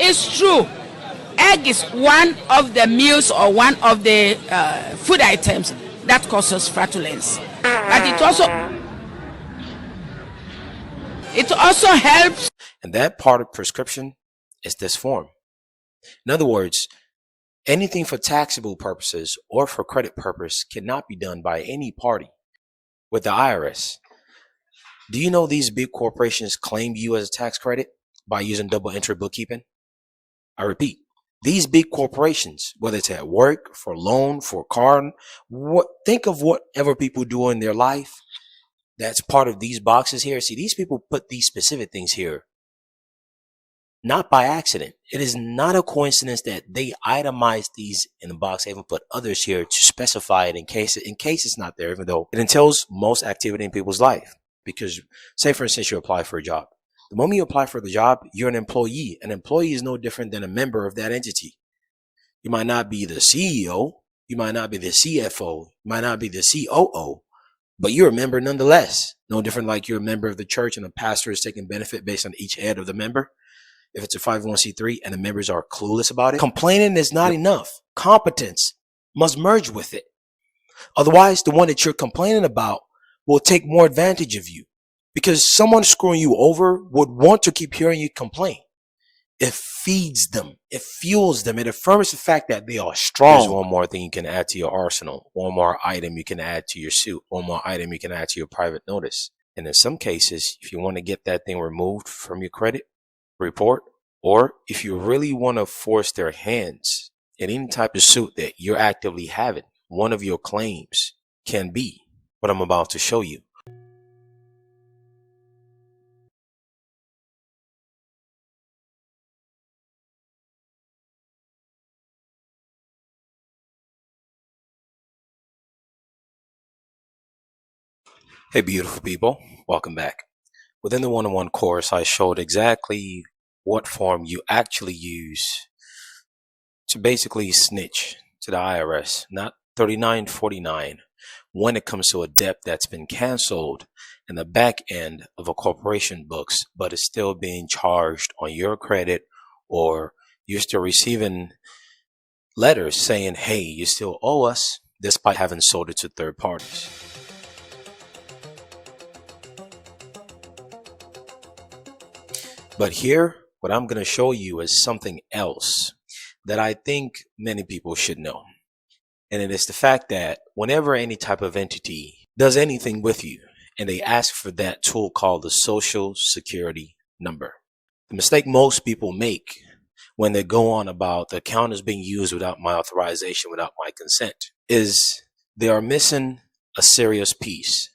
It's true. Egg is one of the meals or one of the food items that causes flatulence. But it also helps. And that part of prescription is this form. In other words, anything for taxable purposes or for credit purpose cannot be done by any party with the IRS. Do you know these big corporations claim you as a tax credit by using double entry bookkeeping? I repeat, these big corporations, whether it's at work, for loan, for car, think of whatever people do in their life that's part of these boxes here. See, these people put these specific things here not by accident. It is not a coincidence that they itemize these in the box. They even put others here to specify it in case it's not there, even though it entails most activity in people's life. Because say, for instance, you apply for a job. The moment you apply for the job, you're an employee. An employee is no different than a member of that entity. You might not be the CEO. You might not be the CFO. You might not be the COO, but you're a member nonetheless. No different like you're a member of the church and the pastor is taking benefit based on each head of the member. If it's a 501c3 and the members are clueless about it, complaining is not enough. Competence must merge with it. Otherwise, the one that you're complaining about will take more advantage of you, because someone screwing you over would want to keep hearing you complain. It feeds them. It fuels them. It affirms the fact that they are strong. There's one more thing you can add to your arsenal. One more item you can add to your suit. One more item you can add to your private notice. And in some cases, if you want to get that thing removed from your credit report, or if you really want to force their hands in any type of suit that you're actively having, one of your claims can be what I'm about to show you. Hey, beautiful people, welcome back. Within the one-on-one course, I showed exactly what form you actually use to basically snitch to the IRS, not 3949, when it comes to a debt that's been canceled in the back end of a corporation books, but is still being charged on your credit, or you're still receiving letters saying, hey, you still owe us, despite having sold it to third parties. But here, what I'm going to show you is something else that I think many people should know. And it is the fact that whenever any type of entity does anything with you and they ask for that tool called the Social Security number, the mistake most people make when they go on about the account is being used without my authorization, without my consent, is they are missing a serious piece.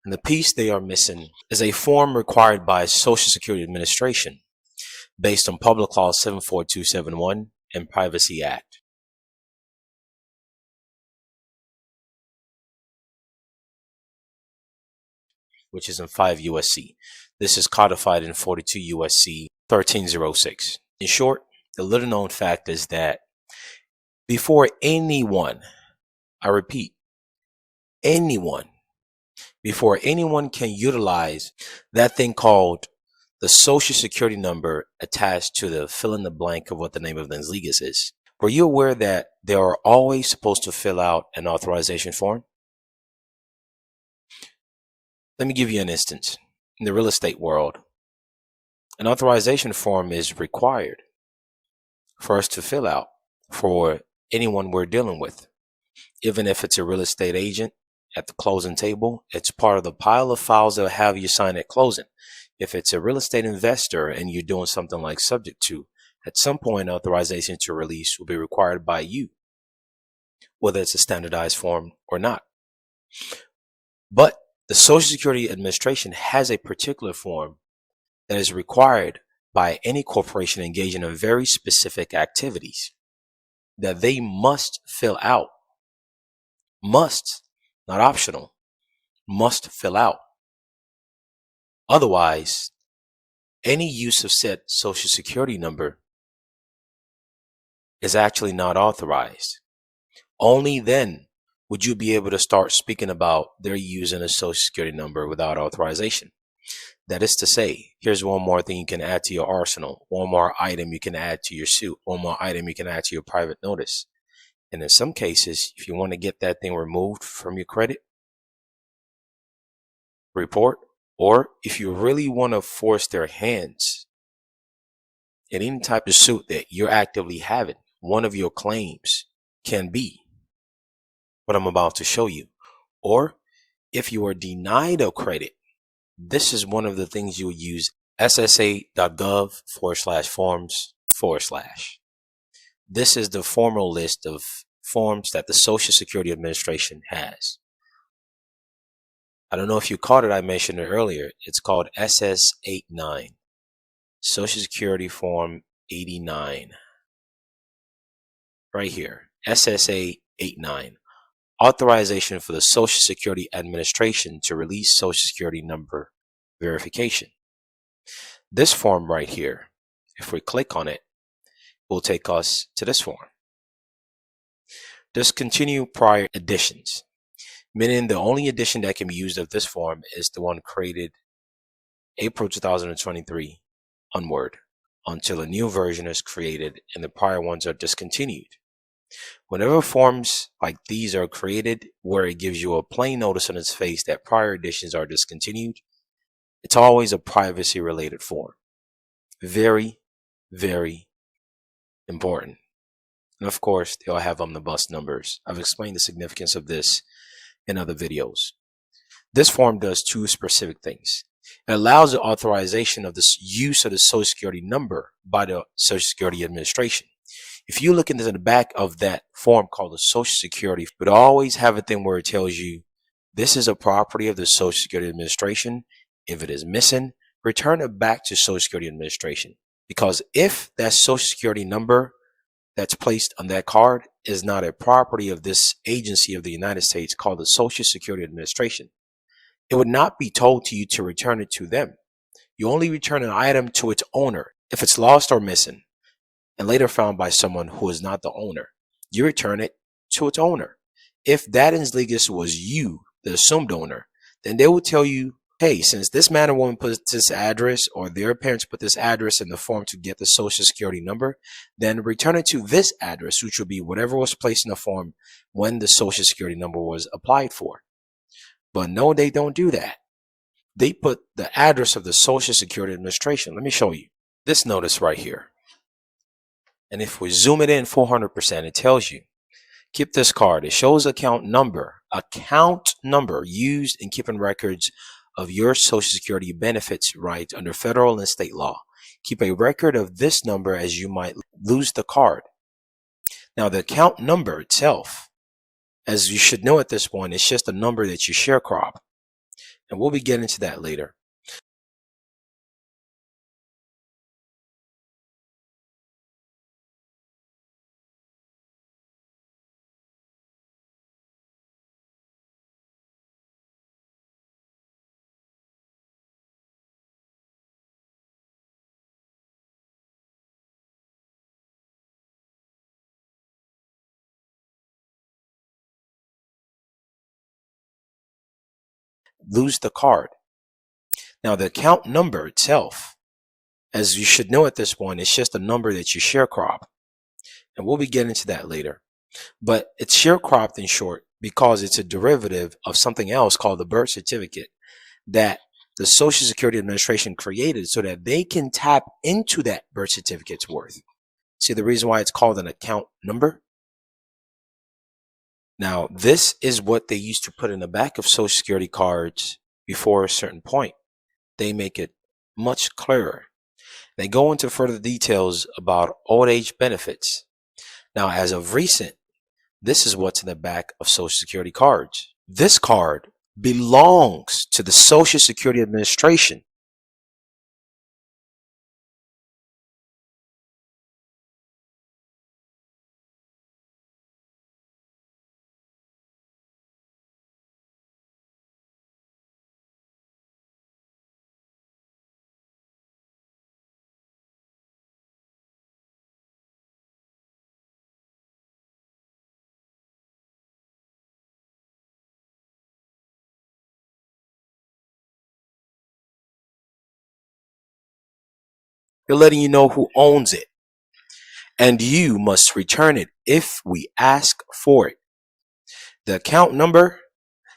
And the piece they are missing is a form required by Social Security Administration based on Public Law 74271 and Privacy Act. Which is in 5 USC. This is codified in 42 USC 1306. In short, the little known fact is that before anyone, I repeat, before anyone can utilize that thing called the Social Security number attached to the fill in the blank of what the name of the ligas is, were you aware that they are always supposed to fill out an authorization form? Let me give you an instance. In the real estate world, an authorization form is required for us to fill out for anyone we're dealing with. Even if it's a real estate agent at the closing table, it's part of the pile of files they'll have you sign at closing. If it's a real estate investor and you're doing something like subject to, at some point authorization to release will be required by you, whether it's a standardized form or not. But the Social Security Administration has a particular form that is required by any corporation engaging in very specific activities that they must fill out. Must, not optional, must fill out. Otherwise, any use of said Social Security number is actually not authorized. Only then would you be able to start speaking about their using a Social Security number without authorization. That is to say, here's one more thing you can add to your arsenal, one more item you can add to your suit, one more item you can add to your private notice. And in some cases, if you want to get that thing removed from your credit report, or if you really want to force their hands in any type of suit that you're actively having, one of your claims can be what I'm about to show you. Or if you are denied a credit, this is one of the things you'll use ssa.gov/forms/. This is the formal list of forms that the Social Security Administration has. I don't know if you caught it, I mentioned it earlier. It's called SS89, Social Security Form 89. Right here, SSA 89, Authorization for the Social Security Administration to release Social Security number verification. This form right here, if we click on it, will take us to this form. Discontinue prior editions, meaning the only edition that can be used of this form is the one created April 2023 onward, until a new version is created and the prior ones are discontinued. Whenever forms like these are created where it gives you a plain notice on its face that prior editions are discontinued, it's always a privacy related form. Very, very important. And of course, they all have omnibus numbers. I've explained the significance of this in other videos. This form does two specific things. It allows the authorization of the use of the Social Security number by the Social Security Administration. If you look into the back of that form called the Social Security, it would always have a thing where it tells you this is a property of the Social Security Administration. If it is missing, return it back to Social Security Administration. Because if that Social Security number that's placed on that card is not a property of this agency of the United States called the Social Security Administration, it would not be told to you to return it to them. You only return an item to its owner. If it's lost or missing and later found by someone who is not the owner, you return it to its owner. If that ins legis was you, the assumed owner, then they will tell you, hey, since this man or woman put this address or their parents put this address in the form to get the Social Security number, then return it to this address, which will be whatever was placed in the form when the Social Security number was applied for. But no, they don't do that. They put the address of the Social Security Administration. Let me show you this notice right here. And if we zoom it in 400%, it tells you, keep this card. It shows account number used in keeping records of your Social Security benefits right under federal and state law. Keep a record of this number as you might lose the card. Now, the account number itself, as you should know at this point, it's just a number that you sharecrop. And we'll be getting to that later. Lose the card. Now, the account number itself, as you should know at this point, it's just a number that you sharecrop. And we'll be getting to that later. But it's sharecropped in short because it's a derivative of something else called the birth certificate that the Social Security Administration created so that they can tap into that birth certificate's worth. See the reason why it's called an account number? Now, this is what they used to put in the back of Social Security cards before a certain point. They make it much clearer. They go into further details about old age benefits. Now, as of recent, this is what's in the back of Social Security cards. This card belongs to the Social Security Administration. They're letting you know who owns it. And you must return it if we ask for it. The account number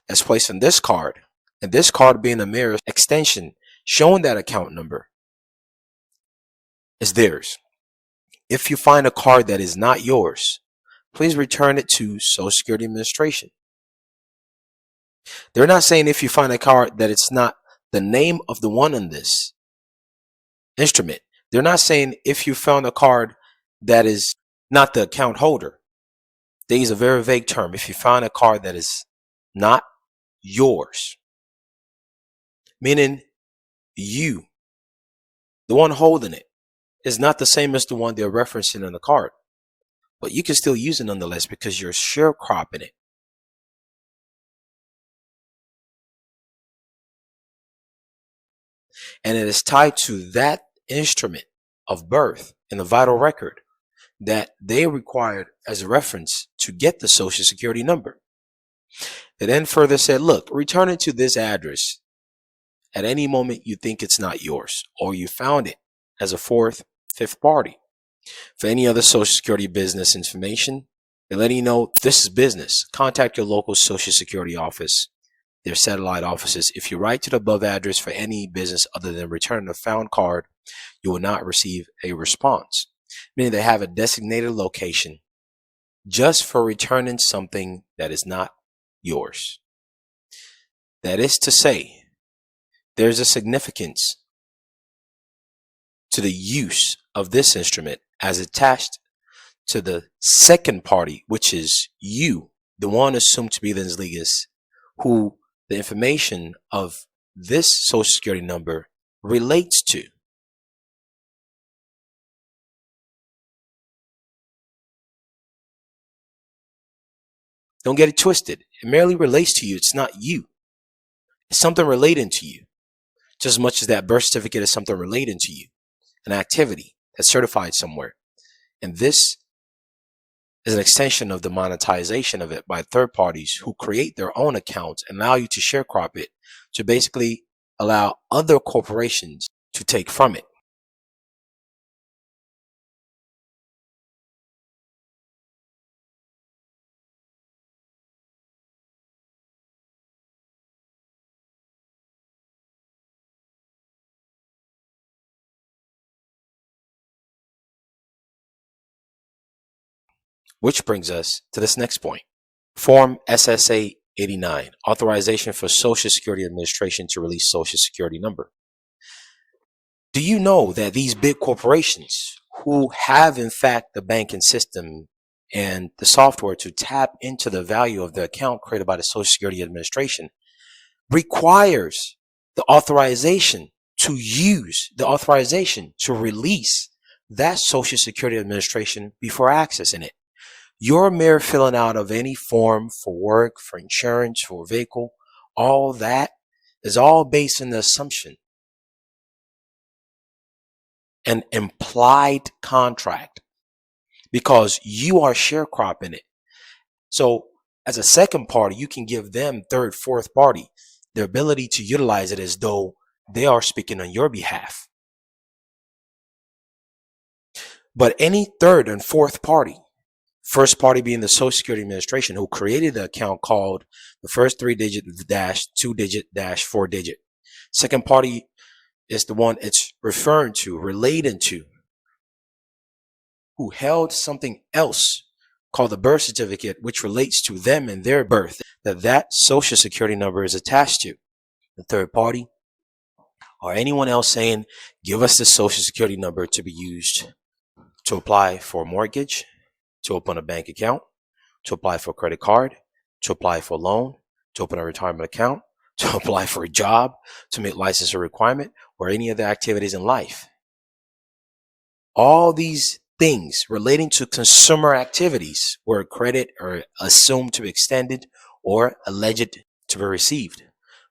that's placed on this card, and this card being a mere extension showing that account number, is theirs. If you find a card that is not yours, please return it to Social Security Administration. They're not saying if you find a card that it's not the name of the one on this instrument. They're not saying if you found a card that is not the account holder. They use a very vague term. If you find a card that is not yours, meaning you, the one holding it, is not the same as the one they're referencing on the card. But you can still use it nonetheless because you're sharecropping it. And it is tied to that instrument of birth in the vital record that they required as a reference to get the Social Security number. They then further said, look, return it to this address at any moment you think it's not yours, or you found it as a fourth, fifth party. For any other Social Security business information, they're letting you know this is business. Contact your local Social Security office, their satellite offices. If you write to the above address for any business other than returning a found card, you will not receive a response. Meaning they have a designated location just for returning something that is not yours. That is to say, there's a significance to the use of this instrument as attached to the second party, which is you, the one assumed to be the Nsligas, who the information of this Social Security number relates to. Don't get it twisted. It merely relates to you. It's not you. It's something relating to you. Just as much as that birth certificate is something relating to you. An activity that's certified somewhere. And this is an extension of the monetization of it by third parties who create their own accounts and allow you to sharecrop it to basically allow other corporations to take from it. Which brings us to this next point. Form SSA 89, Authorization for Social Security Administration to release Social Security number. Do you know that these big corporations who have in fact the banking system and the software to tap into the value of the account created by the Social Security Administration requires the authorization to use the authorization to release that Social Security Administration before accessing it? Your mere filling out of any form for work, for insurance, for a vehicle, all that is all based on the assumption, an implied contract, because you are sharecropping it. So as a second party, you can give them third, fourth party the ability to utilize it as though they are speaking on your behalf. But any third and fourth party, first party being the Social Security Administration, who created the account called the first 3-digit dash 2-digit dash 4-digit. Second party is the one it's referring to, relating to, who held something else called the birth certificate, which relates to them and their birth, that Social Security number is attached to. The third party or anyone else saying, give us the Social Security number to be used to apply for a mortgage, to open a bank account, to apply for a credit card, to apply for a loan, to open a retirement account, to apply for a job, to make license a requirement, or any other activities in life. All these things relating to consumer activities where credit are assumed to be extended or alleged to be received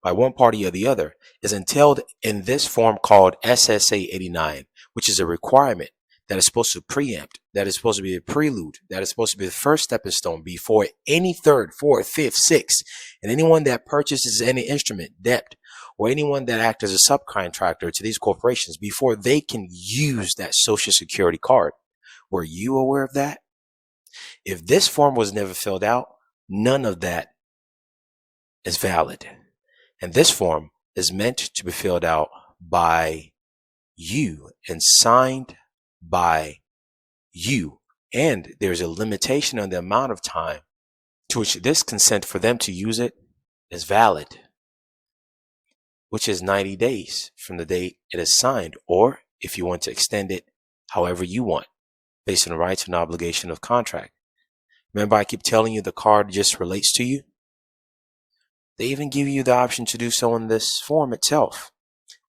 by one party or the other is entailed in this form called SSA 89, which is a requirement that is supposed to preempt, that is supposed to be a prelude, that is supposed to be the first stepping stone before any third, fourth, fifth, sixth, and anyone that purchases any instrument, debt, or anyone that acts as a subcontractor to these corporations before they can use that Social Security card. Were you aware of that? If this form was never filled out, none of that is valid. And this form is meant to be filled out by you and signed by you. And there's a limitation on the amount of time to which this consent for them to use it is valid, which is 90 days from the date it is signed, or if you want to extend it however you want, based on the rights and obligation of contract. Remember, I keep telling you the card just relates to you. They even give you the option to do so in this form itself.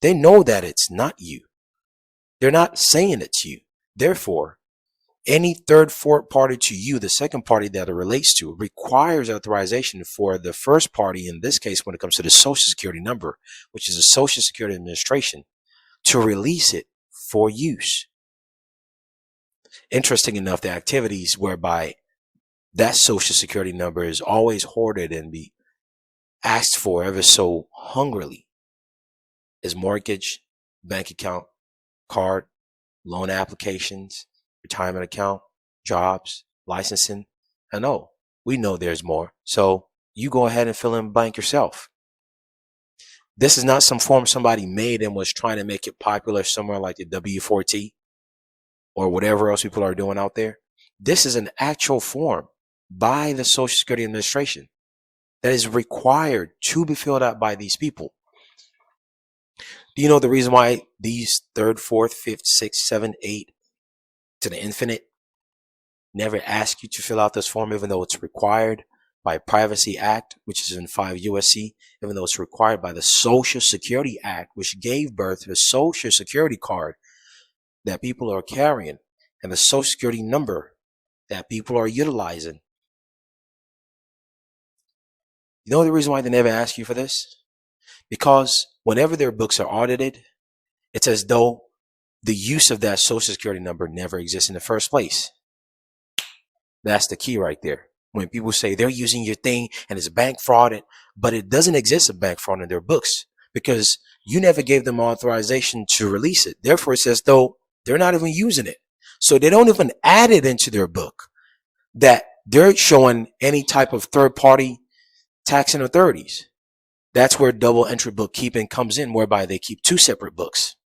They know that it's not you. They're not saying it's you. Therefore, any third, fourth party to you, the second party that it relates to, requires authorization for the first party, in this case when it comes to the Social Security number, which is the Social Security Administration, to release it for use. Interesting enough, the activities whereby that Social Security number is always hoarded and be asked for ever so hungrily is mortgage, bank account, card, loan applications, retirement account, jobs, licensing. I know, we know there's more. So you go ahead and fill in the blank yourself. This is not some form somebody made and was trying to make it popular somewhere like the W4T or whatever else people are doing out there. This is an actual form by the Social Security Administration that is required to be filled out by these people. Do you know the reason why these third, fourth, fifth, sixth, seventh, eighth to the infinite never ask you to fill out this form, even though it's required by Privacy Act, which is in 5 USC, even though it's required by the Social Security Act, which gave birth to the Social Security card that people are carrying and the Social Security number that people are utilizing. You know the reason why they never ask you for this? Because whenever their books are audited, it's as though the use of that Social Security number never exists in the first place. That's the key right there. When people say they're using your thing and it's bank fraud, but it doesn't exist a bank fraud in their books because you never gave them authorization to release it. Therefore, it's as though they're not even using it. So they don't even add it into their book that they're showing any type of third party taxing authorities. That's where double entry bookkeeping comes in, whereby they keep two separate books.